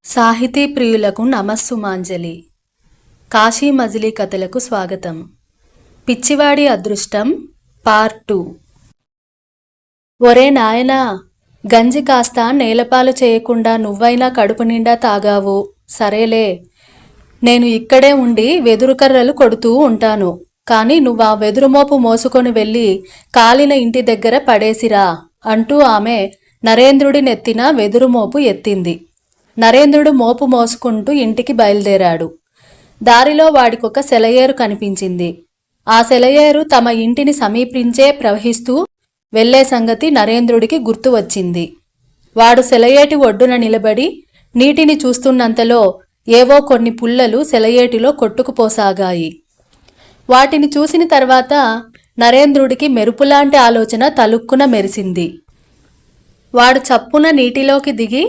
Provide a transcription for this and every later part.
సాహితీ ప్రియులకు నమస్సుమాంజలి. కాశీ మజిలీ కథలకు స్వాగతం. పిచ్చివాడి అదృష్టం పార్ట్ 2. ఒరే నాయనా, గంజి కాస్త నేలపాలు చేయకుండా నువ్వైనా కడుపు నిండా తాగావు. సరేలే, నేను ఇక్కడే ఉండి వెదురు కర్రలు కొడుతూ ఉంటాను. కానీ నువ్వు ఆ వెదురుమోపు మోసుకొని వెళ్ళి కాలిన ఇంటి దగ్గర పడేసిరా అంటూ ఆమె నరేంద్రుడి నెత్తిన వెదురుమోపు ఎత్తింది. నరేంద్రుడు మోపు మోసుకుంటూ ఇంటికి బయలుదేరాడు. దారిలో వాడికొక సెలయేరు కనిపించింది. ఆ సెలయేరు తమ ఇంటిని సమీపించే ప్రవహిస్తూ వెళ్లే సంగతి నరేంద్రుడికి గుర్తు వచ్చింది. వాడు సెలయేటి ఒడ్డున నిలబడి నీటిని చూస్తున్నంతలో ఏవో కొన్ని పుల్లలు సెలయేటిలో కొట్టుకుపోసాగాయి. వాటిని చూసిన తర్వాత నరేంద్రుడికి మెరుపులాంటి ఆలోచన తలుక్కున మెరిసింది. వాడు చప్పున నీటిలోకి దిగి,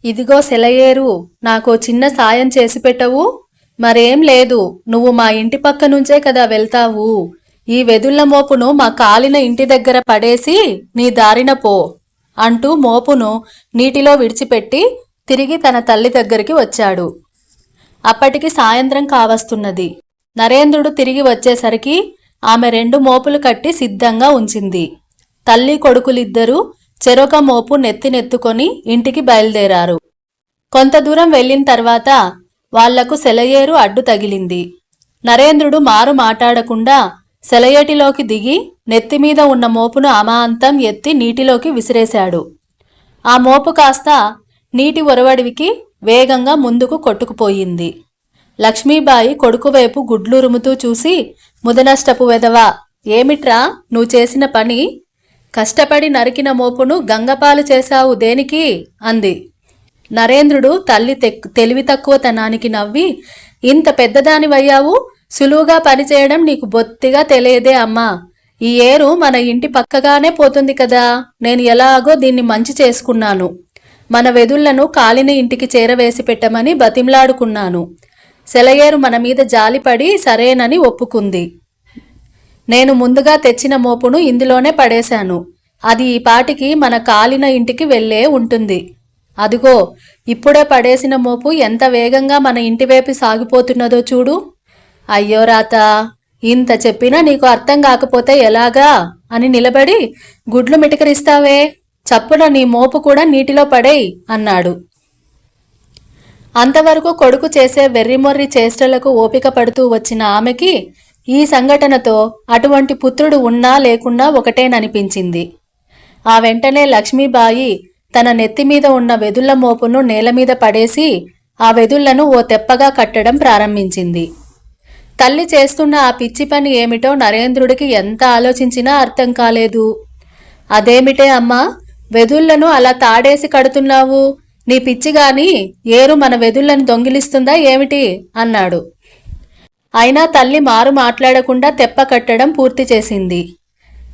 ఇదిగో సెలయేరు, నాకో చిన్న సాయం చేసి పెట్టవు? మరేం లేదు, నువ్వు మా ఇంటి పక్క నుంచే కదా వెళ్తావు. ఈ వెదుళ్ల మోపును మా కాలిన ఇంటి దగ్గర పడేసి నీ దారిన పో అంటూ మోపును నీటిలో విడిచిపెట్టి తిరిగి తన తల్లి దగ్గరికి వచ్చాడు. అప్పటికి సాయంత్రం కావస్తున్నది. నరేంద్రుడు తిరిగి వచ్చేసరికి ఆమె 2 మోపులు కట్టి సిద్ధంగా ఉంచింది. తల్లి కొడుకులిద్దరూ చెరొక మోపు నెత్తినెత్తుకొని ఇంటికి బయలుదేరారు. కొంత దూరం వెళ్లిన తర్వాత వాళ్లకు సెలయేరు అడ్డు తగిలింది. నరేంద్రుడు మారు మాట్లాడకుండా సెలయేటిలోకి దిగి నెత్తిమీద ఉన్న మోపును అమాంతం ఎత్తి నీటిలోకి విసిరేశాడు. ఆ మోపు కాస్త నీటి ఒరవడివికి వేగంగా ముందుకు కొట్టుకుపోయింది. లక్ష్మీబాయి కొడుకువైపు గుడ్లురుముతూ చూసి, ముదనష్టపు వెధవా, ఏమిట్రా నువ్వు చేసిన పని? కష్టపడి నరికిన మోపును గంగపాలు చేశావు దేనికి అంది. నరేంద్రుడు తల్లి తెలివి తక్కువతనానికి నవ్వి, ఇంత పెద్దదానివయ్యావు, సులువుగా పనిచేయడం నీకు బొత్తిగా తెలియదే అమ్మా. ఈ ఏరు మన ఇంటి పక్కగానే పోతుంది కదా, నేను ఎలాగో దీన్ని మంచి చేసుకున్నాను. మన వెదుళ్లను కాలిన ఇంటికి చేరవేసి పెట్టమని బతిమ్లాడుకున్నాను. సెలయేరు మన మీద జాలిపడి సరేనని ఒప్పుకుంది. నేను ముందుగా తెచ్చిన మోపును ఇందులోనే పడేశాను. అది ఈ పాటికి మన కాలిన ఇంటికి వెళ్ళే ఉంటుంది. అదిగో, ఇప్పుడే పడేసిన మోపు ఎంత వేగంగా మన ఇంటివైపు సాగిపోతున్నదో చూడు. అయ్యో రాత, ఇంత చెప్పినా నీకు అర్థం కాకపోతే ఎలాగా అని నిలబడి గుడ్లు మిటకరిస్తావే, చప్పున నీ మోపు కూడా నీటిలో పడేయ్ అన్నాడు. అంతవరకు కొడుకు చేసే వెర్రిమొర్రి చేష్టలకు ఓపిక పడుతూ వచ్చిన ఆమెకి ఈ సంఘటనతో అటువంటి పుత్రుడు ఉన్నా లేకున్నా ఒకటేననిపించింది. ఆ వెంటనే లక్ష్మీబాయి తన నెత్తిమీద ఉన్న వెదుళ్ల మోపును నేలమీద పడేసి ఆ వెదుళ్లను ఓ తెప్పగా కట్టడం ప్రారంభించింది. తల్లి చేస్తున్న ఆ పిచ్చి పని ఏమిటో నరేంద్రుడికి ఎంత ఆలోచించినా అర్థం కాలేదు. అదేమిటే అమ్మా, వెదుళ్లను అలా తాడేసి కడుతున్నావు? నీ పిచ్చిగాని ఏరు మన వెదుళ్లను దొంగిలిస్తుందా ఏమిటి అన్నాడు. అయినా తల్లి మారు మాట్లాడకుండా తెప్ప కట్టడం పూర్తి చేసింది.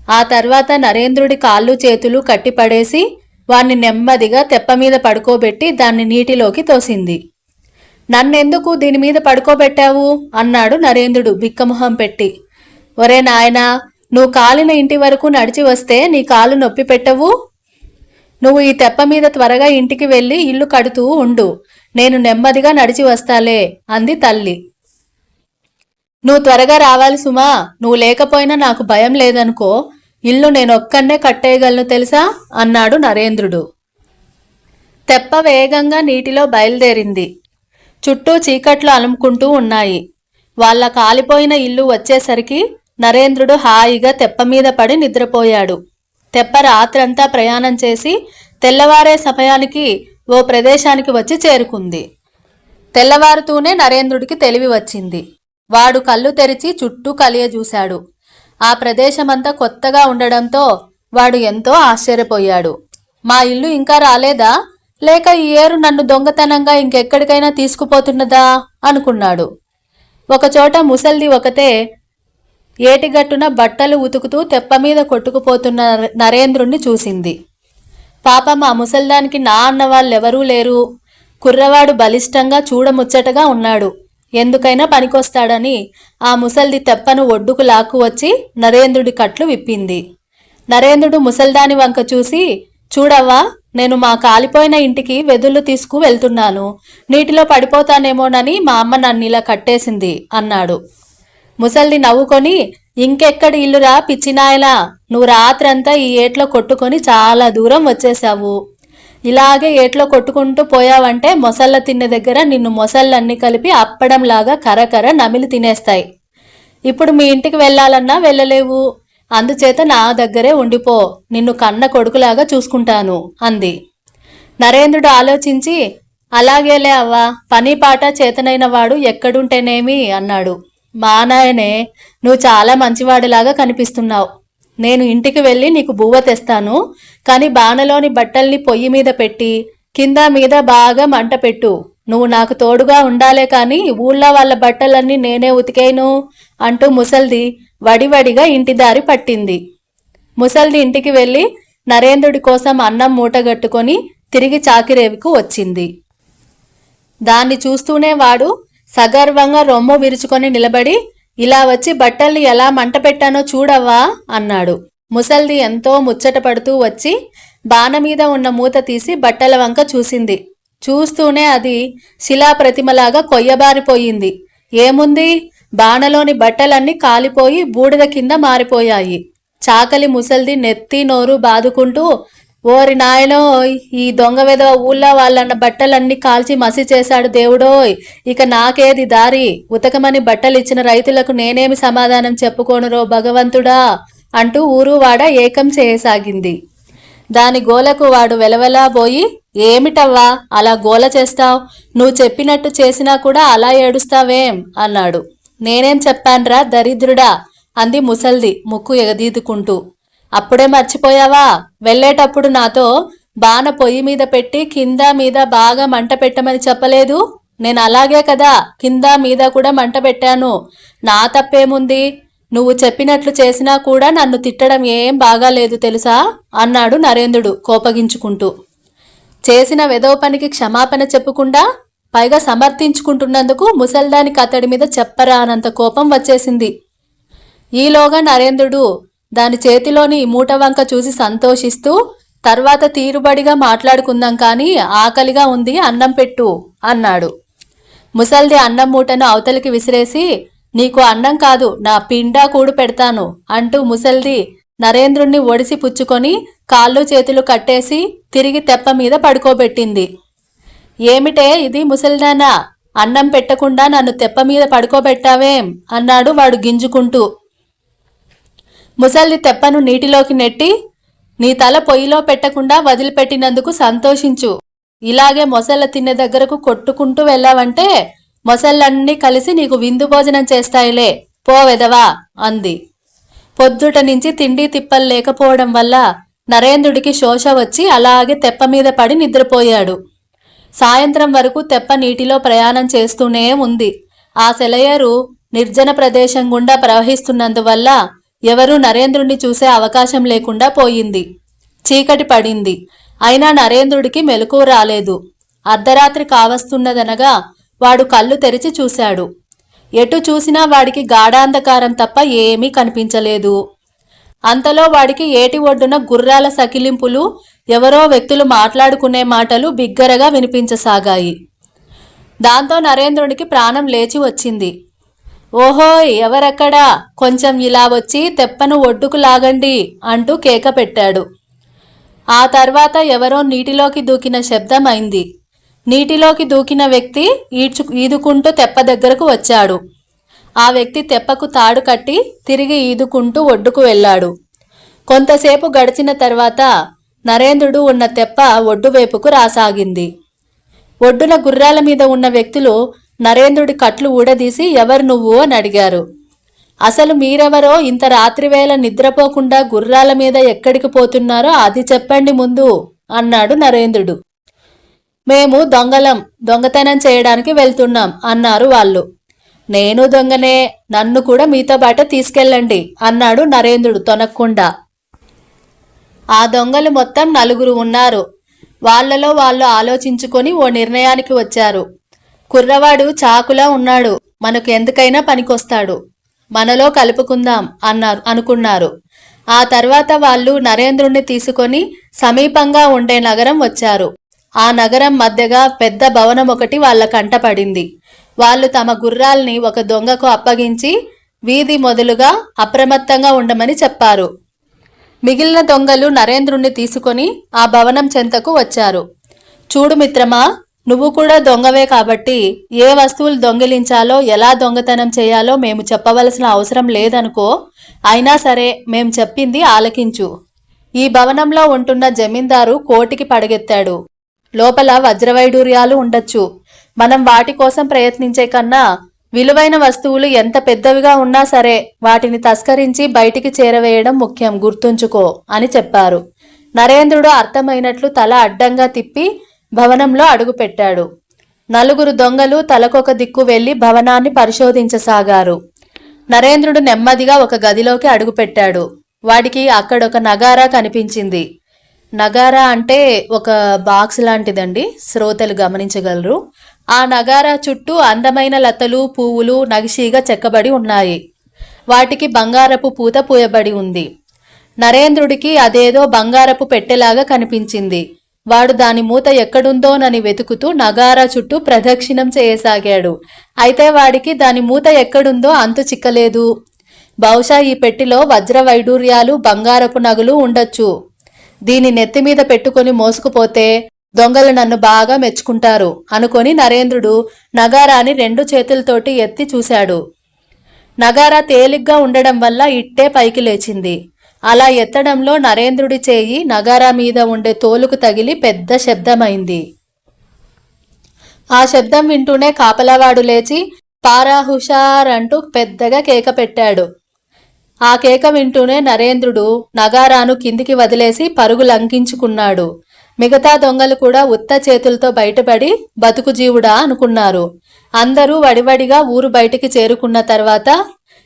ఆ తర్వాత నరేంద్రుడి కాళ్ళు చేతులు కట్టిపడేసి వాణ్ణి నెమ్మదిగా తెప్పమీద పడుకోబెట్టి దాన్ని నీటిలోకి తోసింది. నన్నెందుకు దీనిమీద పడుకోబెట్టావు అన్నాడు నరేంద్రుడు బిక్కమొహం పెట్టి. ఒరే నాయనా, నువ్వు కాలిన ఇంటి వరకు నడిచి వస్తే నీ కాలు నొప్పి పెట్టవు? నువ్వు ఈ తెప్ప మీద త్వరగా ఇంటికి వెళ్ళి ఇల్లు కడుతూ ఉండు, నేను నెమ్మదిగా నడిచి వస్తాలే అంది తల్లి. నువ్వు త్వరగా రావాలి సుమా, నువ్వు లేకపోయినా నాకు భయం లేదనుకో, ఇల్లు నేనొక్కనే కట్టేయగలను తెలుసా అన్నాడు నరేంద్రుడు. తెప్ప వేగంగా నీటిలో బయలుదేరింది. చుట్టూ చీకట్లు అలుముకుంటూ ఉన్నాయి. వాళ్ళ కాలిపోయిన ఇల్లు వచ్చేసరికి నరేంద్రుడు హాయిగా తెప్ప మీద పడి నిద్రపోయాడు. తెప్ప రాత్రంతా ప్రయాణం చేసి తెల్లవారే సమయానికి ఓ ప్రదేశానికి వచ్చి చేరుకుంది. తెల్లవారుతూనే నరేంద్రుడికి తెలివి వచ్చింది. వాడు కళ్ళు తెరిచి చుట్టూ కలియజూశాడు. ఆ ప్రదేశమంతా కొత్తగా ఉండడంతో వాడు ఎంతో ఆశ్చర్యపోయాడు. మా ఇల్లు ఇంకా రాలేదా, లేక ఈ ఏరు నన్ను దొంగతనంగా ఇంకెక్కడికైనా తీసుకుపోతున్నదా అనుకున్నాడు. ఒకచోట ముసల్ది ఒకతే ఏటిగట్టున బట్టలు ఉతుకుతూ తెప్పమీద కొట్టుకుపోతున్న నరేంద్రుణ్ణి చూసింది. పాపం ఆ ముసల్దానికి నా అన్న వాళ్ళెవరూ లేరు. కుర్రవాడు బలిష్టంగా చూడముచ్చటగా ఉన్నాడు. ఎందుకైనా పనికొస్తాడని ఆ ముసల్ది తెప్పను ఒడ్డుకు లాక్కు వచ్చి నరేంద్రుడి కట్లు విప్పింది. నరేంద్రుడు ముసల్దాని వంక చూసి, చూడవ్వా, నేను మా కాలిపోయిన ఇంటికి వెదుళ్ళు తీసుకు వెళ్తున్నాను. నీటిలో పడిపోతానేమోనని మా అమ్మ నన్ను ఇలా కట్టేసింది అన్నాడు. ముసల్ది నవ్వుకొని, ఇంకెక్కడి ఇల్లురా పిచ్చినాయలా, నువ్వు రాత్రంతా ఈ ఏట్లో కొట్టుకొని చాలా దూరం వచ్చేశావు. ఇలాగే ఏట్లో కొట్టుకుంటూ పోయావంటే మొసళ్ళ తిన్నె దగ్గర నిన్ను మొసళ్ళన్నీ కలిపి అప్పడంలాగా కరకర నమిలి తినేస్తాయి. ఇప్పుడు మీ ఇంటికి వెళ్ళాలన్నా వెళ్ళలేవు. అందుచేత నా దగ్గరే ఉండిపో, నిన్ను కన్న కొడుకులాగా చూసుకుంటాను అంది. నరేంద్రుడు ఆలోచించి, అలాగేలే అవ్వా, పని పాట చేతనైన వాడు ఎక్కడుంటేనేమి అన్నాడు. మా నాయనే, నువ్వు చాలా మంచివాడిలాగా కనిపిస్తున్నావు. నేను ఇంటికి వెళ్ళి నీకు బువ్వ తెస్తాను. కాని బాణలోని బట్టల్ని పొయ్యి మీద పెట్టి కింద మీద బాగా మంట పెట్టు. నువ్వు నాకు తోడుగా ఉండాలే కాని ఊళ్ళో వాళ్ళ బట్టలన్నీ నేనే ఉతికేను అంటూ ముసల్ది వడివడిగా ఇంటి దారి పట్టింది. ముసల్ది ఇంటికి వెళ్ళి నరేంద్రుడి కోసం అన్నం మూటగట్టుకొని తిరిగి చాకిరేవికు వచ్చింది. దాన్ని చూస్తూనే వాడు సగర్వంగా రొమ్ము విరుచుకొని నిలబడి, ఇలా వచ్చి బట్టల్ని ఎలా మంట పెట్టానో చూడవ్వా అన్నాడు. ముసల్ది ఎంతో ముచ్చట పడుతూ వచ్చి బాణమీద ఉన్న మూత తీసి బట్టల వంక చూసింది. చూస్తూనే అది శిలాప్రతిమలాగా కొయ్యబారిపోయింది. ఏముంది, బాణలోని బట్టలన్నీ కాలిపోయి బూడిద కింద మారిపోయాయి. చాకలి ముసల్ది నెత్తి నోరు బాదుకుంటూ, ఓరి నాయనోయ్, ఈ దొంగ వెధవ ఊళ్ళో వాళ్ళన్న బట్టలన్నీ కాల్చి మసి చేశాడు దేవుడోయ్, ఇక నాకేది దారి, ఉతకమని బట్టలిచ్చిన రైతులకు నేనేమి సమాధానం చెప్పుకోనురో భగవంతుడా అంటూ ఊరువాడ ఏకం చేయసాగింది. దాని గోలకు వాడు వెలవెలా పోయి, ఏమిటవ్వా అలా గోల చేస్తావ్, నువ్వు చెప్పినట్టు చేసినా కూడా అలా ఏడుస్తావేం అన్నాడు. నేనేం చెప్పాన్రా దరిద్రుడా అంది ముసల్ది ముక్కు ఎగదీదుకుంటూ. అప్పుడే మర్చిపోయావా, వెళ్ళేటప్పుడు నాతో బాణ పొయ్యి మీద పెట్టి కింద మీద బాగా మంట పెట్టమని చెప్పలేదు? నేను అలాగే కదా కింద మీద కూడా మంట పెట్టాను. నా తప్పేముంది, నువ్వు చెప్పినట్లు చేసినా కూడా నన్ను తిట్టడం ఏం బాగాలేదు తెలుసా అన్నాడు నరేంద్రుడు కోపగించుకుంటూ. చేసిన వెధవ పనికి క్షమాపణ చెప్పకుండా పైగా సమర్థించుకుంటున్నందుకు ముసల్దానికి అతడి మీద చెప్పరానంత కోపం వచ్చేసింది. ఈలోగా నరేంద్రుడు దాని చేతిలోని మూట వంక చూసి సంతోషిస్తూ, తర్వాత తీరుబడిగా మాట్లాడుకుందాం కానీ ఆకలిగా ఉంది, అన్నం పెట్టు అన్నాడు. ముసల్ది అన్నం మూటను అవతలికి విసిరేసి, నీకు అన్నం కాదు నా పిండా కూడు పెడతాను అంటూ ముసల్ది నరేంద్రుణ్ణి ఒడిసి పుచ్చుకొని కాళ్ళు చేతులు కట్టేసి తిరిగి తెప్ప మీద పడుకోబెట్టింది. ఏమిటే ఇది ముసల్దానా, అన్నం పెట్టకుండా నన్ను తెప్ప మీద పడుకోబెట్టావేం అన్నాడు వాడు గింజుకుంటూ. ముసల్ది తెప్పను నీటిలోకి నెట్టి, నీ తల పొయ్యిలో పెట్టకుండా వదిలిపెట్టినందుకు సంతోషించు. ఇలాగే మొసళ్ళ తిన్నె దగ్గరకు కొట్టుకుంటూ వెళ్ళావంటే మొసళ్ళన్నీ కలిసి నీకు విందు భోజనం చేస్తాయిలే, పోవెదవా అంది. పొద్దుట నుంచి తిండి తిప్పలు లేకపోవడం వల్ల నరేంద్రుడికి శోష వచ్చి అలాగే తెప్ప మీద పడి నిద్రపోయాడు. సాయంత్రం వరకు తెప్ప నీటిలో ప్రయాణం చేస్తూనే ఉంది. ఆ సెలయేరు నిర్జన ప్రదేశం గుండా ప్రవహిస్తున్నందువల్ల ఎవరూ నరేంద్రుణ్ణి చూసే అవకాశం లేకుండా పోయింది. చీకటి పడింది. అయినా నరేంద్రుడికి మెలకువ రాలేదు. అర్ధరాత్రి కావస్తున్నదనగా వాడు కళ్ళు తెరిచి చూశాడు. ఎటు చూసినా వాడికి గాఢాంధకారం తప్ప ఏమీ కనిపించలేదు. అంతలో వాడికి ఏటి ఒడ్డున గుర్రాల సకిలింపులు, ఎవరో వ్యక్తులు మాట్లాడుకునే మాటలు బిగ్గరగా వినిపించసాగాయి. దాంతో నరేంద్రుడికి ప్రాణం లేచి వచ్చింది. ఓహోయ్, ఎవరెక్కడా, కొంచెం ఇలా వచ్చి తెప్పను ఒడ్డుకు లాగండి అంటూ కేక పెట్టాడు. ఆ తర్వాత ఎవరో నీటిలోకి దూకిన శబ్దం అయింది. నీటిలోకి దూకిన వ్యక్తి ఈదుకుంటూ తెప్ప దగ్గరకు వచ్చాడు. ఆ వ్యక్తి తెప్పకు తాడు కట్టి తిరిగి ఈదుకుంటూ ఒడ్డుకు వెళ్ళాడు. కొంతసేపు గడిచిన తర్వాత నరేంద్రుడు ఉన్న తెప్ప ఒడ్డువైపుకు రాసాగింది. ఒడ్డున గుర్రాల మీద ఉన్న వ్యక్తులు నరేంద్రుడి కట్లు ఊడదీసి ఎవరు నువ్వు అని అడిగారు. అసలు మీరెవరో, ఇంత రాత్రివేళ నిద్రపోకుండా గుర్రాల మీద ఎక్కడికి పోతున్నారో అది చెప్పండి ముందు అన్నాడు నరేంద్రుడు. మేము దొంగలం, దొంగతనం చేయడానికి వెళ్తున్నాం అన్నారు వాళ్ళు. నేను దొంగనే, నన్ను కూడా మీతో పాటు తీసుకెళ్ళండి అన్నాడు నరేంద్రుడు తొనక్కుండా. ఆ దొంగలు మొత్తం 4 ఉన్నారు. వాళ్లలో వాళ్ళు ఆలోచించుకొని ఓ నిర్ణయానికి వచ్చారు. కుర్రవాడు చాకులా ఉన్నాడు, మనకు ఎందుకైనా పనికొస్తాడు, మనలో కలుపుకుందాం అనుకున్నారు. ఆ తర్వాత వాళ్ళు నరేంద్రుణ్ణి తీసుకొని సమీపంగా ఉండే నగరం వచ్చారు. ఆ నగరం మధ్యగా పెద్ద భవనం ఒకటి వాళ్ళ కంట పడింది. వాళ్ళు తమ గుర్రాల్ని ఒక దొంగకు అప్పగించి వీధి మొదలుగా అప్రమత్తంగా ఉండమని చెప్పారు. మిగిలిన దొంగలు నరేంద్రుణ్ణి తీసుకొని ఆ భవనం చెంతకు వచ్చారు. చూడు మిత్రమా, నువ్వు కూడా దొంగవే కాబట్టి ఏ వస్తువులు దొంగిలించాలో ఎలా దొంగతనం చేయాలో మేము చెప్పవలసిన అవసరం లేదనుకో. అయినా సరే మేం చెప్పింది ఆలకించు. ఈ భవనంలో ఉంటున్న జమీందారు కోటికి పడగెత్తాడు. లోపల వజ్రవైడూర్యాలు ఉండొచ్చు. మనం వాటి కోసం ప్రయత్నించే కన్నా విలువైన వస్తువులు ఎంత పెద్దవిగా ఉన్నా సరే వాటిని తస్కరించి బయటికి చేరవేయడం ముఖ్యం, గుర్తుంచుకో అని చెప్పారు. నరేంద్రుడు అర్థమైనట్లు తల అడ్డంగా తిప్పి భవనంలో అడుగుపెట్టాడు. నలుగురు దొంగలు తలకొక దిక్కు వెళ్లి భవనాన్ని పరిశోధించసాగారు. నరేంద్రుడు నెమ్మదిగా ఒక గదిలోకి అడుగుపెట్టాడు. వాడికి అక్కడొక నగారా కనిపించింది. నగారా అంటే ఒక బాక్స్ లాంటిదండి, శ్రోతలు గమనించగలరు. ఆ నగారా చుట్టూ అందమైన లతలు, పువ్వులు నగిషీగా చెక్కబడి ఉన్నాయి. వాటికి బంగారపు పూత పూయబడి ఉంది. నరేంద్రుడికి అదేదో బంగారపు పెట్టెలాగా కనిపించింది. వాడు దాని మూత ఎక్కడుందోనని వెతుకుతూ నగారా చుట్టూ ప్రదక్షిణం చేయసాగాడు. అయితే వాడికి దాని మూత ఎక్కడుందో అంతు చిక్కలేదు. బహుశా ఈ పెట్టిలో వజ్ర వైడూర్యాలు, బంగారపు నగలు ఉండొచ్చు. దీని నెత్తిమీద పెట్టుకుని మోసుకుపోతే దొంగలు నన్ను బాగా మెచ్చుకుంటారు అనుకొని నరేంద్రుడు నగారాని 2 చేతులతోటి ఎత్తి చూశాడు. నగారా తేలిగ్గా ఉండడం వల్ల ఇట్టే పైకి లేచింది. అలా ఎత్తడంలో నరేంద్రుడి చేయి నగారా మీద ఉండే తోలుకు తగిలి పెద్ద శబ్దమైంది. ఆ శబ్దం వింటూనే కాపలావాడు లేచి పారా హుషార్ అంటూ పెద్దగా కేక పెట్టాడు. ఆ కేక వింటూనే నరేంద్రుడు నగారాను కిందికి వదిలేసి పరుగు లంకించుకున్నాడు. మిగతా దొంగలు కూడా ఉత్త చేతులతో బయటపడి బతుకు జీవుడా అనుకున్నారు. అందరూ వడివడిగా ఊరు బయటికి చేరుకున్న తర్వాత,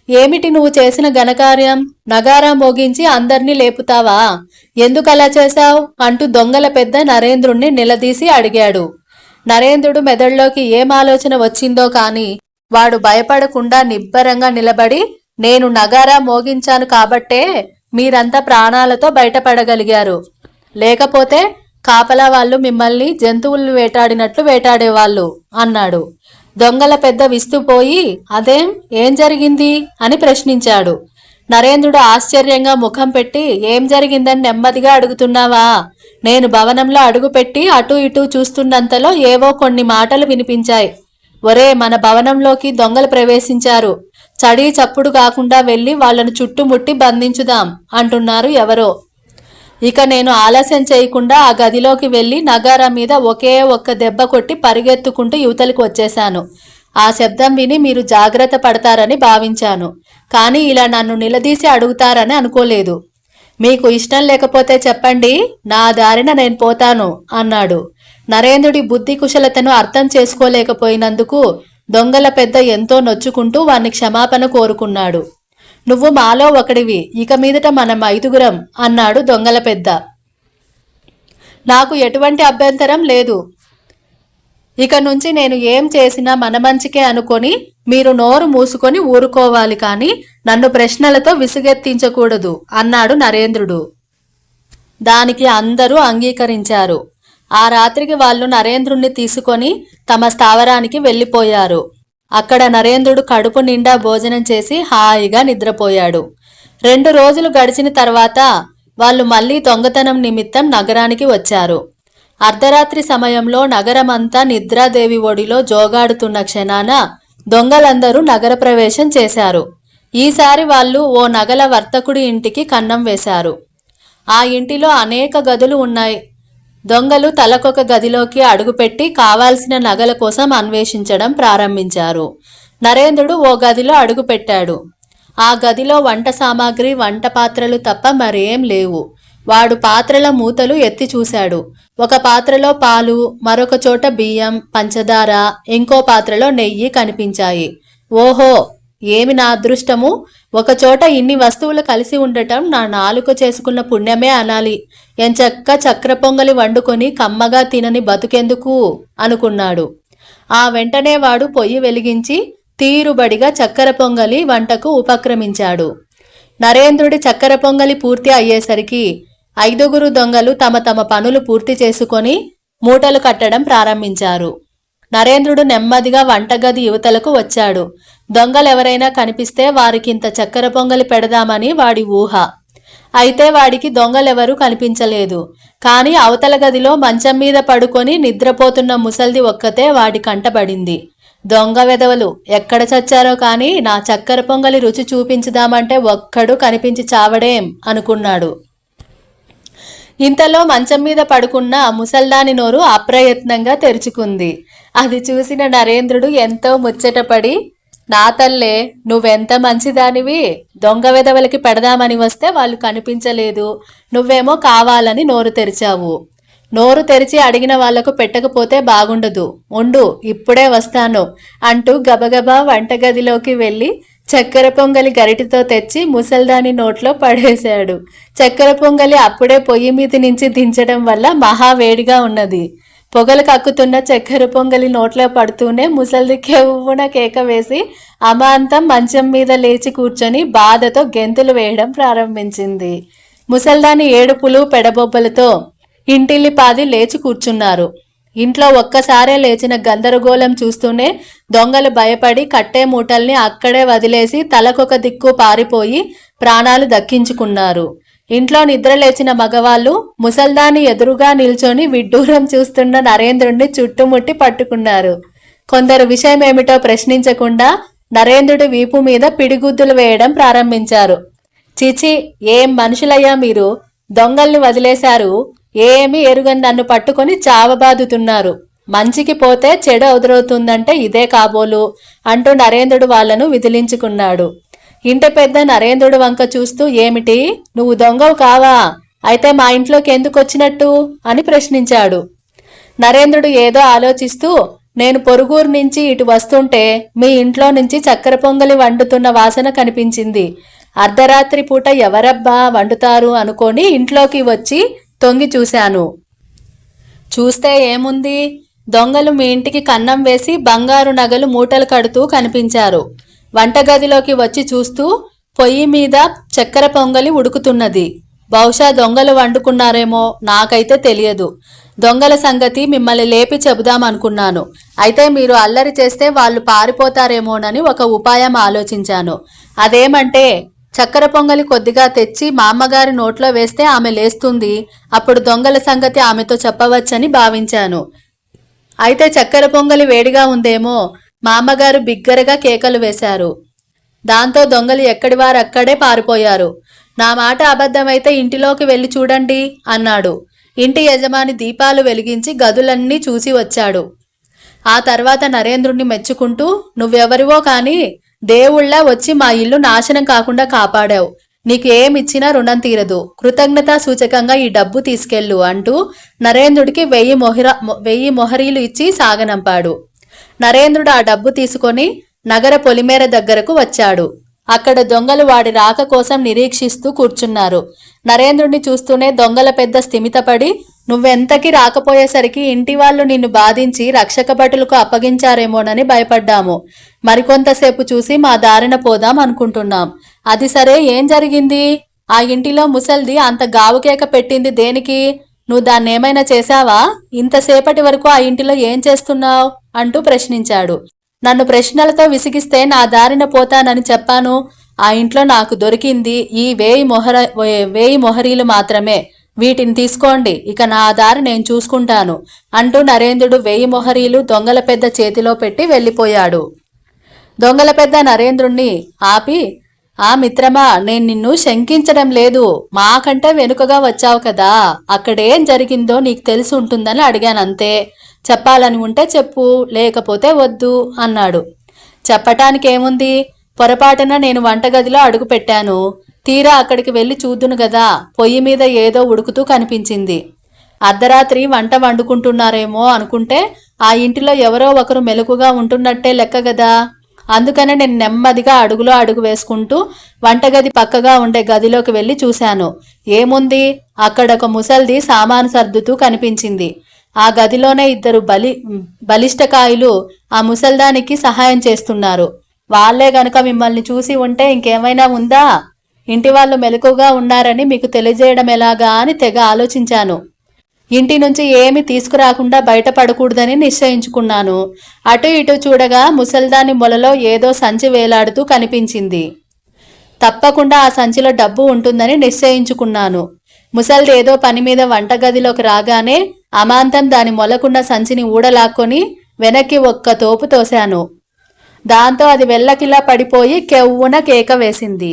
ఏమిటి నువ్వు చేసిన ఘనకార్యం? నగారా మోగించి అందర్నీ లేపుతావా? ఎందుకలా చేశావు అంటూ దొంగల పెద్ద నరేంద్రుణ్ణి నిలదీసి అడిగాడు. నరేంద్రుడు మెదడులోకి ఏం ఆలోచన వచ్చిందో కాని వాడు భయపడకుండా నిబ్బరంగా నిలబడి, నేను నగారా మోగించాను కాబట్టే మీరంతా ప్రాణాలతో బయటపడగలిగారు. లేకపోతే కాపలా వాళ్ళు మిమ్మల్ని జంతువులు వేటాడినట్లు వేటాడేవాళ్ళు అన్నాడు. దొంగల పెద్ద విస్తుపోయి, ఏం జరిగింది అని ప్రశ్నించాడు. నరేంద్రుడు ఆశ్చర్యంగా ముఖం పెట్టి, ఏం జరిగిందని నెమ్మదిగా అడుగుతున్నావా? నేను భవనంలో అడుగుపెట్టి అటూ ఇటూ చూస్తున్నంతలో ఏవో కొన్ని మాటలు వినిపించాయి. ఒరే, మన భవనంలోకి దొంగలు ప్రవేశించారు. చడీ చప్పుడు కాకుండా వెళ్లి వాళ్లను చుట్టుముట్టి బంధించుదాం అంటున్నారు ఎవరో. ఇక నేను ఆలస్యం చేయకుండా ఆ గదిలోకి వెళ్లి నగారా మీద ఒకే ఒక్క దెబ్బ కొట్టి పరిగెత్తుకుంటూ యువతలకు వచ్చేశాను. ఆ శబ్దం విని మీరు జాగ్రత్త పడతారని భావించాను. కానీ ఇలా నన్ను నిలదీసి అడుగుతారని అనుకోలేదు. మీకు ఇష్టం లేకపోతే చెప్పండి, నా దారిన నేను పోతాను అన్నాడు. నరేంద్రుడి బుద్ధి కుశలతను అర్థం చేసుకోలేకపోయినందుకు దొంగల పెద్ద ఎంతో నొచ్చుకుంటూ వాణ్ణి క్షమాపణ కోరుకున్నాడు. నువ్వు మాలో ఒకడివి, ఇక మీదట మనం 5గురం అన్నాడు దొంగల పెద్ద. నాకు ఎటువంటి అభ్యంతరం లేదు. ఇక నుంచి నేను ఏం చేసినా మన మంచికే అనుకొని మీరు నోరు మూసుకొని ఊరుకోవాలి, కానీ నన్ను ప్రశ్నలతో విసుగెత్తించకూడదు అన్నాడు నరేంద్రుడు. దానికి అందరూ అంగీకరించారు. ఆ రాత్రికి వాళ్ళు నరేంద్రుణ్ణి తీసుకొని తమ స్థావరానికి వెళ్ళిపోయారు. అక్కడ నరేంద్రుడు కడుపు నిండా భోజనం చేసి హాయిగా నిద్రపోయాడు. 2 రోజులు గడిచిన తర్వాత వాళ్ళు మళ్లీ దొంగతనం నిమిత్తం నగరానికి వచ్చారు. అర్ధరాత్రి సమయంలో నగరమంతా నిద్రాదేవి ఒడిలో జోగాడుతున్న క్షణాన దొంగలందరూ నగర ప్రవేశం చేశారు. ఈసారి వాళ్ళు ఓ నగల వర్తకుడి ఇంటికి కన్నం వేశారు. ఆ ఇంటిలో అనేక గదులు ఉన్నాయి. దొంగలు తలకొక గదిలోకి అడుగుపెట్టి కావాల్సిన నగల కోసం అన్వేషించడం ప్రారంభించారు. నరేంద్రుడు ఓ గదిలో అడుగుపెట్టాడు. ఆ గదిలో వంట సామాగ్రి, వంట పాత్రలు తప్ప మరేం లేవు. వాడు పాత్రల మూతలు ఎత్తి చూశాడు. ఒక పాత్రలో పాలు, మరొక చోట బియ్యం, పంచదార, ఇంకో పాత్రలో నెయ్యి కనిపించాయి. ఓహో, ఏమి నా అదృష్టము! ఒకచోట ఇన్ని వస్తువులు కలిసి ఉండటం నా నాలుక చేసుకున్న పుణ్యమే అనాలి. ఎంచక్క చక్ర పొంగలి వండుకొని కమ్మగా తినని బతుకెందుకు అనుకున్నాడు. ఆ వెంటనే వాడు పొయ్యి వెలిగించి తీరుబడిగా చక్కెర పొంగలి వంటకు ఉపక్రమించాడు. నరేంద్రుడి చక్కెర పొంగలి పూర్తి అయ్యేసరికి 5గురు దొంగలు తమ తమ పనులు పూర్తి చేసుకొని మూటలు కట్టడం ప్రారంభించారు. నరేంద్రుడు నెమ్మదిగా వంటగది యువతలకు వచ్చాడు. దొంగలెవరైనా కనిపిస్తే వారికింత చక్కెర పొంగలి పెడదామని వాడి ఊహ. అయితే వాడికి దొంగలెవరూ కనిపించలేదు. కాని అవతల గదిలో మంచం మీద పడుకొని నిద్రపోతున్న ముసల్ది ఒక్కతే వాడి కంటపడింది. దొంగ వెధవలు ఎక్కడ చచ్చారో కాని నా చక్కెర పొంగలి రుచి చూపించుదామంటే ఒక్కడు కనిపించి చావడేం అనుకున్నాడు. ఇంతలో మంచం మీద పడుకున్న ముసల్దాని నోరు అప్రయత్నంగా తెరుచుకుంది. అది చూసిన నరేంద్రుడు ఎంతో ముచ్చటపడి, నా తల్లే, నువ్వెంత మంచిదానివి, దొంగ వెధవలకి పెడదామని వస్తే వాళ్ళు కనిపించలేదు, నువ్వేమో కావాలని నోరు తెరిచావు. నోరు తెరిచి అడిగిన వాళ్లకు పెట్టకపోతే బాగుండదు, ఉండు ఇప్పుడే వస్తాను అంటూ గబగబా వంటగదిలోకి వెళ్ళి చక్కెర పొంగలి గరిటితో తెచ్చి ముసల్దాని నోట్లో పడేశాడు. చక్కెర పొంగలి అప్పుడే పొయ్యి మీద నుంచి దించడం వల్ల మహావేడిగా ఉన్నది. పొగలు కక్కుతున్న చక్కెర పొంగలి నోట్లో పడుతూనే ముసల్ది కెవ్వున కేక వేసి అమాంతం మంచం మీద లేచి కూర్చొని బాధతో గెంతులు వేయడం ప్రారంభించింది. ముసల్దాని ఏడుపులు పెడబొబ్బలతో ఇంటిల్లిపాది లేచి కూర్చున్నారు. ఇంట్లో ఒక్కసారే లేచిన గందరగోళం చూస్తూనే దొంగలు భయపడి కట్టే మూటల్ని అక్కడే వదిలేసి తలకొక దిక్కు పారిపోయి ప్రాణాలు దక్కించుకున్నారు. ఇంట్లో నిద్రలేచిన మగవాళ్ళు ముసల్దాని ఎదురుగా నిల్చొని విడ్డూరం చూస్తున్న నరేంద్రుడిని చుట్టుముట్టి పట్టుకున్నారు. కొందరు విషయమేమిటో ప్రశ్నించకుండా నరేంద్రుడి వీపు మీద పిడిగుద్దులు వేయడం ప్రారంభించారు. చిచి, ఏం మనుషులయ్యా మీరు, దొంగల్ని వదిలేశారు, ఏమీ ఎరుగని నన్ను పట్టుకొని చావబాదుతున్నారు, మంచికి పోతే చెడు ఎదురవుతుందంటే ఇదే కాబోలు అంటూ నరేంద్రుడు వాళ్లను విదిలించుకున్నాడు. ఇంటి పెద్ద నరేంద్రుడు వంక చూస్తూ, ఏమిటి, నువ్వు దొంగవు కావా, అయితే మా ఇంట్లోకి ఎందుకు వచ్చినట్టు అని ప్రశ్నించాడు. నరేంద్రుడు ఏదో ఆలోచిస్తూ, నేను పొరుగురు నుంచి ఇటు వస్తుంటే మీ ఇంట్లో నుంచి చక్కెర పొంగలి వండుతున్న వాసన కనిపించింది. అర్ధరాత్రి పూట ఎవరబ్బా వండుతారు అనుకొని ఇంట్లోకి వచ్చి తొంగి చూశాను. చూస్తే ఏముంది, దొంగలు మీ ఇంటికి కన్నం వేసి బంగారు నగలు మూటలు కడుతూ కనిపించారు. వంటగదిలోకి వచ్చి చూస్తూ పొయ్యి మీద చక్కెర పొంగలి ఉడుకుతున్నది. బహుశా దొంగలు వండుకున్నారేమో, నాకైతే తెలియదు. దొంగల సంగతి మిమ్మల్ని లేపి చెబుదామనుకున్నాను. అయితే మీరు అల్లరి చేస్తే వాళ్ళు పారిపోతారేమోనని ఒక ఉపాయం ఆలోచించాను. అదేమంటే చక్కెర పొంగలి కొద్దిగా తెచ్చి మా అమ్మగారి నోట్లో వేస్తే ఆమె లేస్తుంది. అప్పుడు దొంగల సంగతి ఆమెతో చెప్పవచ్చని భావించాను. అయితే చక్కెర పొంగలి వేడిగా ఉందేమో, మా అమ్మగారు బిగ్గరగా కేకలు వేశారు. దాంతో దొంగలు ఎక్కడివారు అక్కడే పారిపోయారు. నా మాట అబద్ధమైతే ఇంటిలోకి వెళ్ళి చూడండి అన్నాడు. ఇంటి యజమాని దీపాలు వెలిగించి గదులన్నీ చూసి వచ్చాడు. ఆ తర్వాత నరేంద్రుణ్ణి మెచ్చుకుంటూ, నువ్వెవరివో కాని దేవుళ్ళ వచ్చి మా ఇల్లు నాశనం కాకుండా కాపాడావు. నీకు ఏమిచ్చినా రుణం తీరదు. కృతజ్ఞతా సూచకంగా ఈ డబ్బు తీసుకెళ్ళు అంటూ నరేంద్రుడికి 1000 మొహరీలు ఇచ్చి సాగనంపాడు. నరేంద్రుడు ఆ డబ్బు తీసుకొని నగర పొలిమేర దగ్గరకు వచ్చాడు. అక్కడ దొంగలు వాడి రాక కోసం నిరీక్షిస్తూ కూర్చున్నారు. నరేంద్రుడిని చూస్తూనే దొంగల పెద్ద స్థిమితపడి, నువ్వెంతకి రాకపోయేసరికి ఇంటి వాళ్ళు నిన్ను బాధించి రక్షక భటులకు అప్పగించారేమోనని భయపడ్డాము. మరికొంతసేపు చూసి మా దారిన పోదాం అనుకుంటున్నాం. అది సరే, ఏం జరిగింది? ఆ ఇంటిలో ముసల్ది అంత గావుకేక పెట్టింది దేనికి? నువ్వు దాన్నేమైనా చేశావా? ఇంతసేపటి వరకు ఆ ఇంటిలో ఏం చేస్తున్నావు అంటూ ప్రశ్నించాడు. నన్ను ప్రశ్నలతో విసిగిస్తే నా దారిన పోతానని చెప్పాను. ఆ ఇంట్లో నాకు దొరికింది ఈ 1000 మొహరీలు మాత్రమే. వీటిని తీసుకోండి, ఇక నా దారి నేను చూసుకుంటాను అంటూ నరేంద్రుడు 1000 మొహరీలు దొంగల పెద్ద చేతిలో పెట్టి వెళ్ళిపోయాడు. దొంగల పెద్ద నరేంద్రుణ్ణి ఆపి, ఆ మిత్రమా, నేను నిన్ను శంకించడం లేదు. మాకంటే వెనుకగా వచ్చావు కదా, అక్కడేం జరిగిందో నీకు తెలిసి ఉంటుందని అడిగానంతే. చెప్పాలని ఉంటే చెప్పు, లేకపోతే వద్దు అన్నాడు. చెప్పటానికేముంది, పొరపాటున నేను వంటగదిలో అడుగు పెట్టాను. తీరా అక్కడికి వెళ్ళి చూద్దును గదా, పొయ్యి మీద ఏదో ఉడుకుతూ కనిపించింది. అర్ధరాత్రి వంట వండుకుంటున్నారేమో అనుకుంటే ఆ ఇంటిలో ఎవరో ఒకరు మెలకుగా ఉంటున్నట్టే లెక్క గదా. అందుకనే నేను నెమ్మదిగా అడుగులో అడుగు వేసుకుంటూ వంటగది పక్కగా ఉండే గదిలోకి వెళ్ళి చూశాను. ఏముంది, అక్కడ ఒక ముసల్ది సామాను సర్దుతూ కనిపించింది. ఆ గదిలోనే 2 బలిష్టకాయలు ఆ ముసల్దానికి సహాయం చేస్తున్నారు. వాళ్లే గనక మిమ్మల్ని చూసి ఉంటే ఇంకేమైనా ఉందా? ఇంటి వాళ్ళు మెలకుగా ఉన్నారని మీకు తెలియజేయడం ఎలాగా అని తెగ ఆలోచించాను. ఇంటి నుంచి ఏమీ తీసుకురాకుండా బయటపడకూడదని నిశ్చయించుకున్నాను. అటు ఇటు చూడగా ముసల్దాని మొలలో ఏదో సంచి వేలాడుతూ కనిపించింది. తప్పకుండా ఆ సంచిలో డబ్బు ఉంటుందని నిశ్చయించుకున్నాను. ముసల్ది ఏదో పని మీద వంటగదిలోకి రాగానే అమాంతం దాని మొలకున్న సంచిని ఊడలాక్కొని వెనక్కి ఒక్క తోపు తోశాను. దాంతో అది వెల్లకిలా పడిపోయి కెవ్వున కేక వేసింది.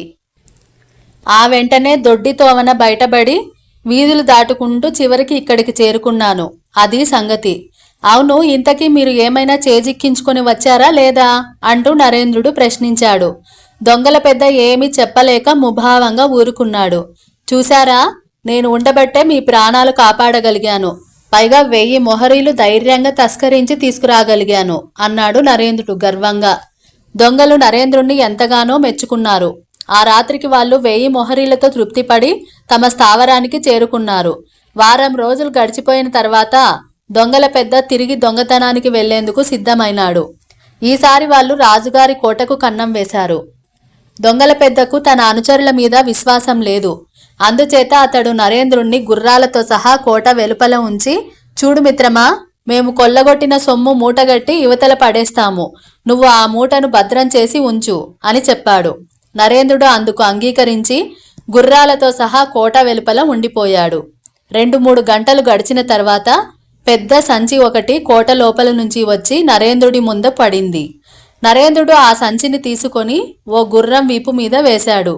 ఆ వెంటనే దొడ్డి తోవన బయటపడి వీధులు దాటుకుంటూ చివరికి ఇక్కడికి చేరుకున్నాను. అది సంగతి. అవును, ఇంతకీ మీరు ఏమైనా చేజిక్కించుకొని వచ్చారా లేదా అంటూ నరేంద్రుడు ప్రశ్నించాడు. దొంగల పెద్ద ఏమీ చెప్పలేక ముభావంగా ఊరుకున్నాడు. చూశారా, నేను ఉండబట్టే మీ ప్రాణాలు కాపాడగలిగాను. పైగా 1000 మొహరీలు ధైర్యంగా తస్కరించి తీసుకురాగలిగాను అన్నాడు నరేంద్రుడు గర్వంగా. దొంగలు నరేంద్రుణ్ణి ఎంతగానో మెచ్చుకున్నారు. ఆ రాత్రికి వాళ్ళు 1000 మొహరీలతో తృప్తిపడి తమ స్థావరానికి చేరుకున్నారు. వారం రోజులు గడిచిపోయిన తర్వాత దొంగల పెద్ద తిరిగి దొంగతనానికి వెళ్లేందుకు సిద్ధమైనాడు. ఈసారి వాళ్ళు రాజుగారి కోటకు కన్నం వేశారు. దొంగల పెద్దకు తన అనుచరుల మీద విశ్వాసం లేదు. అందుచేత అతడు నరేంద్రుణ్ణి గుర్రాలతో సహా కోట వెలుపల ఉంచి, చూడు మిత్రమా, మేము కొల్లగొట్టిన సొమ్ము మూటగట్టి యువతల పడేస్తాము. నువ్వు ఆ మూటను భద్రం చేసి ఉంచు అని చెప్పాడు. నరేంద్రుడు అందుకు అంగీకరించి గుర్రాలతో సహా కోట వెలుపల ఉండిపోయాడు. 2-3 గంటలు గడిచిన తర్వాత పెద్ద సంచి ఒకటి కోట లోపల నుంచి వచ్చి నరేంద్రుడి ముందు పడింది. నరేంద్రుడు ఆ సంచిని తీసుకొని ఓ గుర్రం వీపు మీద వేశాడు.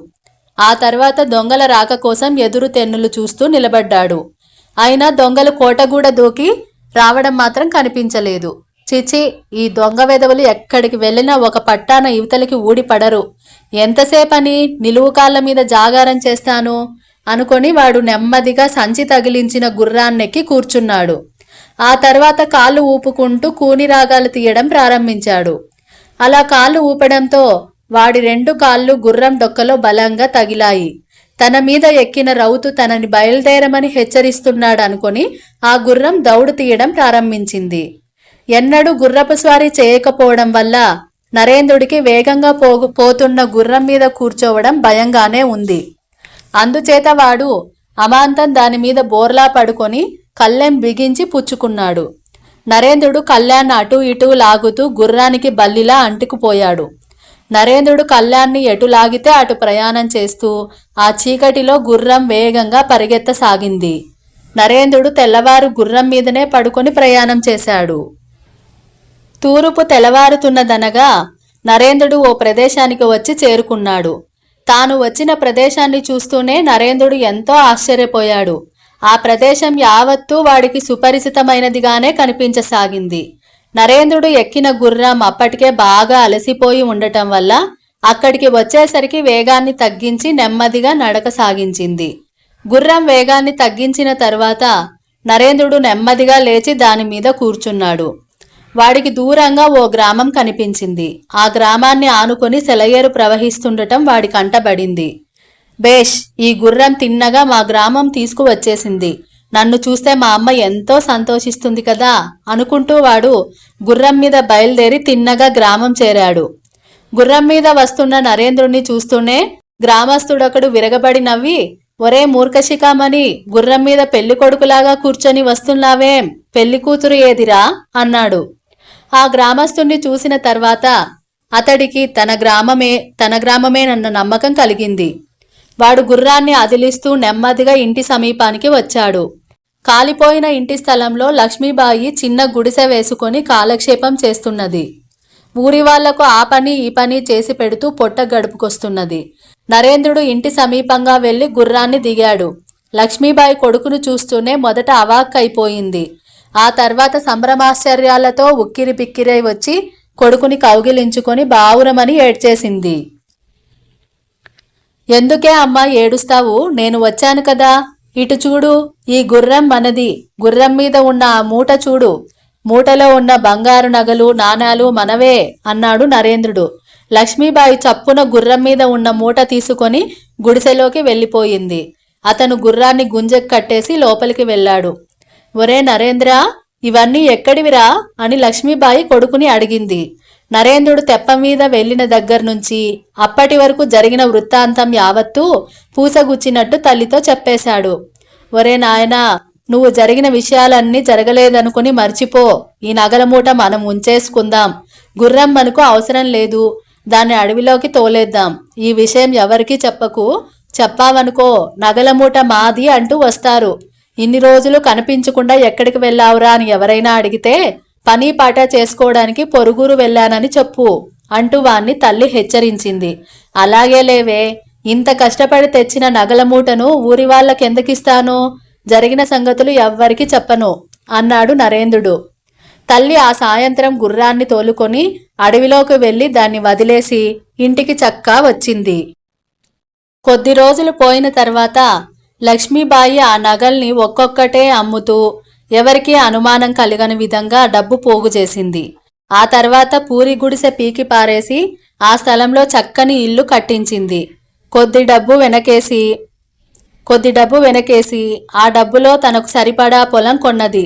ఆ తర్వాత దొంగల రాక కోసం ఎదురు తెన్నులు చూస్తూ నిలబడ్డాడు. అయినా దొంగలు కోటగూడ దూకి రావడం మాత్రం కనిపించలేదు. చిచి, ఈ దొంగ వెధవలు ఎక్కడికి వెళ్ళినా ఒక పట్టాన యువతలకి ఊడిపడరు. ఎంతసేపని నిలువు కాళ్ళ మీద జాగారం చేస్తాను అనుకొని వాడు నెమ్మదిగా సంచి తగిలించిన గుర్రాన్నెక్కి కూర్చున్నాడు. ఆ తర్వాత కాళ్ళు ఊపుకుంటూ కూని రాగాలు తీయడం ప్రారంభించాడు. అలా కాళ్ళు ఊపడంతో వాడి 2 కాళ్ళు గుర్రం డొక్కలో బలంగా తగిలాయి. తన మీద ఎక్కిన రౌతు తనని బయలుదేరమని హెచ్చరిస్తున్నాడనుకొని ఆ గుర్రం దౌడు తీయడం ప్రారంభించింది. ఎన్నడూ గుర్రపు స్వారీ చేయకపోవడం వల్ల నరేంద్రుడికి వేగంగా పోతున్న గుర్రం మీద కూర్చోవడం భయంగానే ఉంది. అందుచేత వాడు అమాంతం దాని మీద బోర్లా పడుకొని కళ్ళెం బిగించి పుచ్చుకున్నాడు. నరేంద్రుడు కళ్యాణ్ అటూ ఇటూ లాగుతూ గుర్రానికి బల్లిలా అంటుకుపోయాడు. నరేంద్రుడు కళ్యాణ్ని ఎటు లాగితే అటు ప్రయాణం చేస్తూ ఆ చీకటిలో గుర్రం వేగంగా పరిగెత్తసాగింది. నరేంద్రుడు తెల్లవారు గుర్రం మీదనే పడుకొని ప్రయాణం చేశాడు. తూర్పు తెల్లవారుతున్నదనగా నరేంద్రుడు ఓ ప్రదేశానికి వచ్చి చేరుకున్నాడు. తాను వచ్చిన ప్రదేశాన్ని చూస్తూనే నరేంద్రుడు ఎంతో ఆశ్చర్యపోయాడు. ఆ ప్రదేశం యావత్తూ వాడికి సుపరిచితమైనదిగానే కనిపించసాగింది. నరేంద్రుడు ఎక్కిన గుర్రం అప్పటికే బాగా అలసిపోయి ఉండటం వల్ల అక్కడికి వచ్చేసరికి వేగాన్ని తగ్గించి నెమ్మదిగా నడక సాగించింది. గుర్రం వేగాన్ని తగ్గించిన తర్వాత నరేంద్రుడు నెమ్మదిగా లేచి దాని మీద కూర్చున్నాడు. వాడికి దూరంగా ఓ గ్రామం కనిపించింది. ఆ గ్రామాన్ని ఆనుకొని సెలయేరు ప్రవహిస్తుండటం వాడి కంటబడింది. బేష్, ఈ గుర్రం తిన్నగా మా గ్రామం తీసుకువచ్చేసింది. నన్ను చూస్తే మా అమ్మ ఎంతో సంతోషిస్తుంది కదా అనుకుంటూ వాడు గుర్రం మీద బయలుదేరి తిన్నగా గ్రామం చేరాడు. గుర్రం మీద వస్తున్న నరేంద్రుణ్ణి చూస్తూనే గ్రామస్తుడొకడు విరగబడి నవ్వి, ఒరే మూర్ఖశిఖామణి, గుర్రం మీద పెళ్లి కొడుకులాగా కూర్చొని వస్తున్నావేం? పెళ్లి కూతురు ఏదిరా అన్నాడు. ఆ గ్రామస్తుణ్ణి చూసిన తర్వాత అతడికి తన గ్రామమేనన్న నమ్మకం కలిగింది. వాడు గుర్రాన్ని అదిలిస్తూ నెమ్మదిగా ఇంటి సమీపానికి వచ్చాడు. కాలిపోయిన ఇంటి స్థలంలో లక్ష్మీబాయి చిన్న గుడిసె వేసుకొని కాలక్షేపం చేస్తున్నది. ఊరి వాళ్లకు ఆ పని ఈ పని చేసి పెడుతూ పొట్ట గడుపుకొస్తున్నది. నరేంద్రుడు ఇంటి సమీపంగా వెళ్లి గుర్రాన్ని దిగాడు. లక్ష్మీబాయి కొడుకును చూస్తూనే మొదట అవాక్కైపోయింది. ఆ తర్వాత సంభ్రమాశ్చర్యాలతో ఉక్కిరి బిక్కిరై వచ్చి కొడుకుని కౌగిలించుకొని బావురమని ఏడ్చేసింది. ఎందుకే అమ్మా ఏడుస్తావు? నేను వచ్చాను కదా, ఇటు చూడు, ఈ గుర్రం మనది. గుర్రం మీద ఉన్న ఆ మూట చూడు, మూటలో ఉన్న బంగారు నగలు నాణాలు మనవే అన్నాడు నరేంద్రుడు. లక్ష్మీబాయి చప్పున గుర్రం మీద ఉన్న మూట తీసుకొని గుడిసెలోకి వెళ్ళిపోయింది. అతను గుర్రాన్ని గుంజెకు కట్టేసి లోపలికి వెళ్ళాడు. ఒరే నరేంద్ర, ఇవన్నీ ఎక్కడివిరా అని లక్ష్మీబాయి కొడుకుని అడిగింది. నరేంద్రుడు తెప్ప మీద వెళ్లిన దగ్గర నుంచి అప్పటి వరకు జరిగిన వృత్తాంతం యావత్తూ పూసగుచ్చినట్టు తల్లితో చెప్పేశాడు. ఒరే నాయనా, నువ్వు జరిగిన విషయాలన్నీ జరగలేదనుకుని మర్చిపో. ఈ నగల మూట మనం ఉంచేసుకుందాం. గుర్రం మనకు అవసరం లేదు. దాన్ని అడవిలోకి తోలేద్దాం. ఈ విషయం ఎవరికీ చెప్పకు. చెప్పావనుకో నగల మూట మాది అంటూ వస్తారు. ఇన్ని రోజులు కనిపించకుండా ఎక్కడికి వెళ్ళావురా అని ఎవరైనా అడిగితే పని పాట చేసుకోవడానికి పొరుగురు వెళ్ళానని చెప్పు అంటూ వాణ్ణి తల్లి హెచ్చరించింది. అలాగే లేవే, ఇంత కష్టపడి తెచ్చిన నగల మూటను ఊరి వాళ్ళకెందుకిస్తాను? జరిగిన సంగతులు ఎవ్వరికి చెప్పను అన్నాడు నరేంద్రుడు. తల్లి ఆ సాయంత్రం గుర్రాన్ని తోలుకొని అడవిలోకి వెళ్లి దాన్ని వదిలేసి ఇంటికి చక్కా వచ్చింది. కొద్ది రోజులు పోయిన తర్వాత లక్ష్మీబాయి ఆ నగల్ని ఒక్కొక్కటే అమ్ముతూ ఎవరికీ అనుమానం కలగని విధంగా డబ్బు పోగు చేసింది. ఆ తర్వాత పూరి గుడిసె పీకి పారేసి ఆ స్థలంలో చక్కని ఇల్లు కట్టించింది. కొద్ది డబ్బు వెనకేసి ఆ డబ్బులో తనకు సరిపడా పొలం కొన్నది.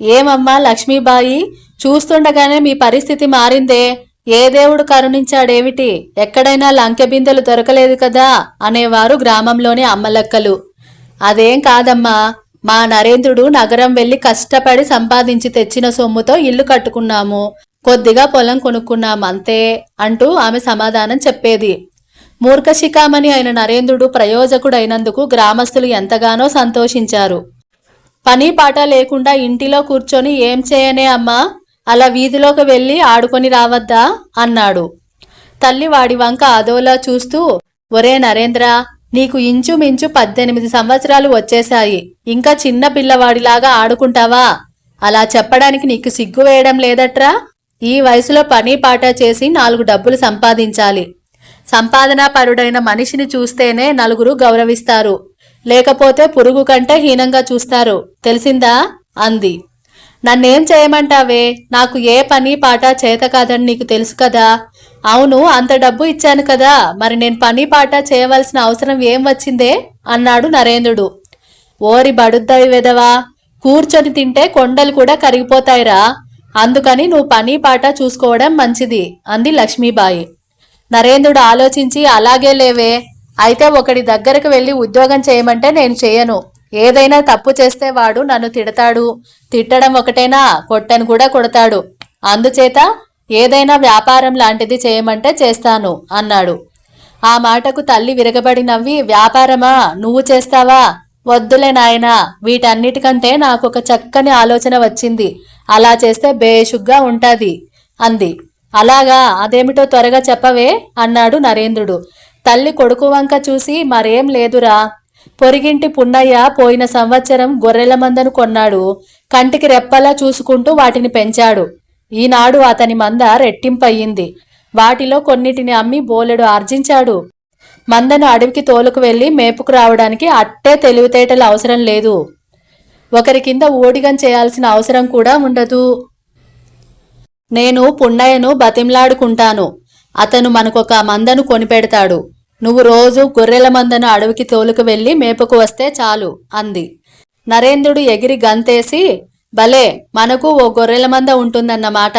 ఏమమ్మా లక్ష్మీబాయి, చూస్తుండగానే మీ పరిస్థితి మారిందే. ఏ దేవుడు కరుణించాడేమిటి? ఎక్కడైనా లంకె బిందెలు దొరకలేదు కదా అనేవారు గ్రామంలోని అమ్మలక్కలు. అదేం కాదమ్మా, మా నరేంద్రుడు నగరం వెళ్లి కష్టపడి సంపాదించి తెచ్చిన సొమ్ముతో ఇల్లు కట్టుకున్నాము, కొద్దిగా పొలం కొనుక్కున్నాం అంతే అంటూ ఆమె సమాధానం చెప్పేది. మూర్ఖశిఖామణి అయిన నరేంద్రుడు ప్రయోజకుడైనందుకు గ్రామస్తులు ఎంతగానో సంతోషించారు. పని పాట లేకుండా ఇంటిలో కూర్చొని ఏం చేయనే అమ్మా, అలా వీధిలోకి వెళ్ళి ఆడుకొని రావద్దా అన్నాడు. తల్లి వాడి వంక అదోలా చూస్తూ, ఒరే నరేంద్ర, నీకు ఇంచుమించు 18 సంవత్సరాలు వచ్చేశాయి. ఇంకా చిన్న పిల్లవాడిలాగా ఆడుకుంటావా? అలా చెప్పడానికి నీకు సిగ్గు వేయడం లేదట్రా? ఈ వయసులో పని పాట చేసి 4 డబ్బులు సంపాదించాలి. సంపాదనా పరుడైన మనిషిని చూస్తేనే నలుగురు గౌరవిస్తారు, లేకపోతే పురుగు కంటే హీనంగా చూస్తారు. తెలిసిందా అంది. నన్నేం చేయమంటావే? నాకు ఏ పని పాట చేత కాదని నీకు తెలుసు కదా. అవును, అంత డబ్బు ఇచ్చాను కదా, మరి నేను పని పాట చేయవలసిన అవసరం ఏం వచ్చిందే అన్నాడు నరేంద్రుడు. ఓరి బడుద్దాయి వెదవా, కూర్చొని తింటే కొండలు కూడా కరిగిపోతాయిరా. అందుకని నువ్వు పని పాట చూసుకోవడం మంచిది అంది లక్ష్మీబాయి. నరేంద్రుడు ఆలోచించి, అలాగే లేవే, అయితే ఒకడి దగ్గరకు వెళ్ళి ఉద్యోగం చేయమంటే నేను చేయను. ఏదైనా తప్పు చేస్తే వాడు నన్ను తిడతాడు. తిట్టడం ఒకటేనా, కొట్టను కూడా కొడతాడు. అందుచేత ఏదైనా వ్యాపారం లాంటిది చేయమంటే చేస్తాను అన్నాడు. ఆ మాటకు తల్లి విరగబడి నవ్వి, వ్యాపారమా, నువ్వు చేస్తావా? వద్దులే నాయనా, వీటన్నిటికంటే నాకొక చక్కని ఆలోచన వచ్చింది. అలా చేస్తే బేషుగ్గా ఉంటాది అంది. అలాగా, అదేమిటో త్వరగా చెప్పవే అన్నాడు నరేంద్రుడు. తల్లి కొడుకు వంక చూసి, మరేం లేదురా, పొరిగింటి పున్నయ్య పోయిన సంవత్సరం గొర్రెల మందను కొన్నాడు. కంటికి రెప్పలా చూసుకుంటూ వాటిని పెంచాడు. ఈనాడు అతని మంద రెట్టింపయ్యింది. వాటిలో కొన్నిటిని అమ్మి బోలెడు ఆర్జించాడు. మందను అడవికి తోలుకు వెళ్లి మేపుకు రావడానికి అట్టే తెలివితేటలు అవసరం లేదు. ఒకరి కింద ఊడిగం చేయాల్సిన అవసరం కూడా ఉండదు. నేను పున్నయ్యను బతిమ్లాడుకుంటాను. అతను మనకొక మందను కొనిపెడతాడు. నువ్వు రోజు గొర్రెల మందను అడవికి తోలుకు వెళ్లి మేపుకు వస్తే చాలు అంది. నరేంద్రుడు ఎగిరి గంతేసి, భలే, మనకు ఓ గొర్రెల మంద ఉంటుందన్నమాట.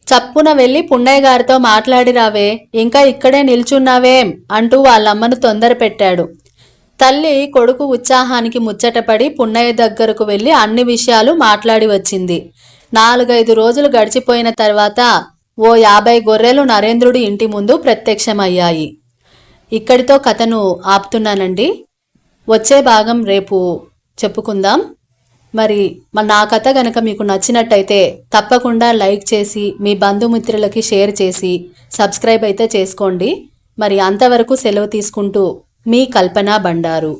చప్పున వెళ్లి పున్నయ్య గారితో మాట్లాడిరావే, ఇంకా ఇక్కడే నిల్చున్నావేం అంటూ వాళ్ళమ్మను తొందర పెట్టాడు. తల్లి కొడుకు ఉత్సాహానికి ముచ్చటపడి పున్నయ్య దగ్గరకు వెళ్లి అన్ని విషయాలు మాట్లాడి వచ్చింది. 4-5 రోజులు గడిచిపోయిన తర్వాత ఓ 50 గొర్రెలు నరేంద్రుడి ఇంటి ముందు ప్రత్యక్షమయ్యాయి. ఇక్కడితో కథను ఆపుతున్నానండి. వచ్చే భాగం రేపు చెప్పుకుందాం. మరి నా కథ గనక మీకు నచ్చినట్టయితే తప్పకుండా లైక్ చేసి మీ బంధుమిత్రులకి షేర్ చేసి సబ్స్క్రైబ్ అయితే చేసుకోండి. మరి అంతవరకు సెలవు తీసుకుంటూ మీ కల్పన బండారు.